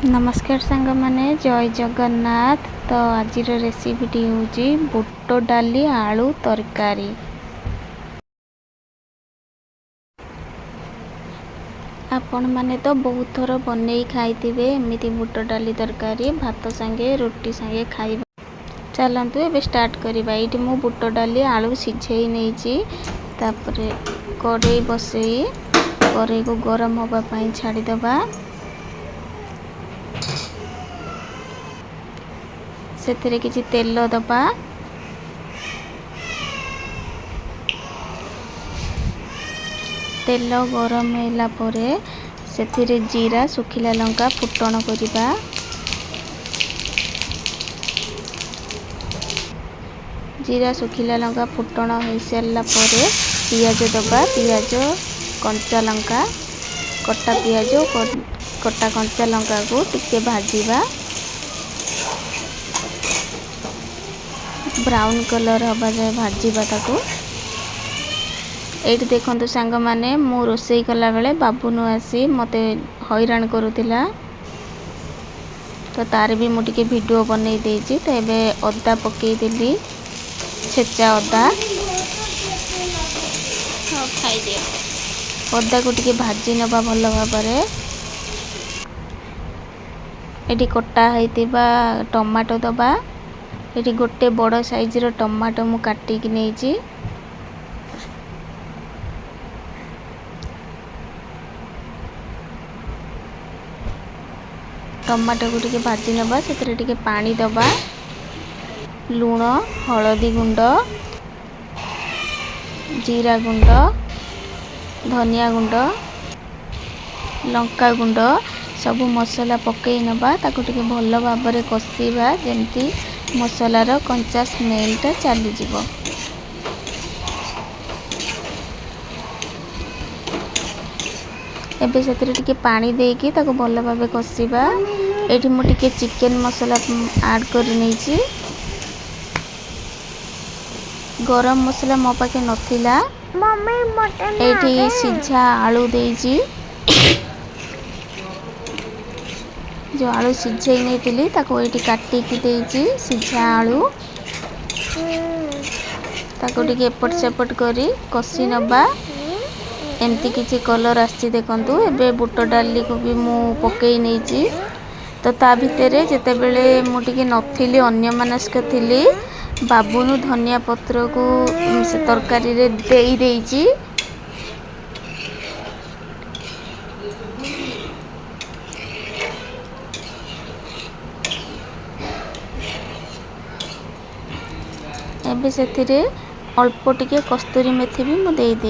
नमस्कार सांग माने जय जगन्नाथ। तो आज रेसिपीटी हूँ बुट डाली आलू तरकारी। आपण माने तो बहुत थर बन खाई एमती बुट डाली तरकारी भात सांगे रोटी सांगे खाइबा। चलतु ए स्टार्ट करवा। ये मु बुट डाली आलू सिझे नहीं कड़े बसई कड़े को गरम होगापाई छाड़ीदबा। से किसी तेल दबा। तेल गरम होला परे से जीरा सुखिला लंका फुटण करिबा। जीरा सुखिला लंका फुटण हो सारा परे पियाज दबा। पियाज कंचा लंका कटा पियाज कटा कंचा लंका को टिके भाजीबा। ब्राउन कलर हवा जाए भाजीबा ताको। एठी देखंतु सांग माने मु रोसई कला बेले बाबूनु आसी मते हैरान करूतिला। तो तार भी मु टिके वीडियो बनै देछि। तो एबे अदा पकेई देली छेचा अदा। खाई दियो। अदा को टिके भाजी नबा भल भाबरे। एठी कटा हैतिबा टमाटो दबा। एठी गोटे बड़ साइज रो टमाटो मु काटी कि नेछि। टमाटो को टिके भाजी नबा। से टिके पानी दबा। लूण हलदी गुंड जीरा गुंड धनिया गुंड लंका गुंड सब मसला पकई नबा। ताको टिके भल भाबरे कसीबा जेमती मसलार कंचा स्मेलटा चली जीवो। एबे सेतरे टिके पानी देकी ताको भल भाबे कसीबा। एठी मु टिके चिकन मसला ऐड करि नेछि। गरम मसला मो पाके नथिला। मम्मी मटन एठी सिझा आलू देछि। जो आलू सिझे नहीं थिली ताको एठी काटी की देछि सिझा आलू। ताको टिके एपट सेपट करी कसी नबा। एमती किसी कलर आछि देखंतु। एबे बुट डाली को भी मु पकेई नेछि। तो ता भितरे जेते बेले मु टिके नथिली अन्य मनस्क थिली बाबूनु धनिया पत्र को से तरकारी रे देई देछि। एबे सेथिरे अल्प टिके कस्तूरी मेथी भी मु देई दे।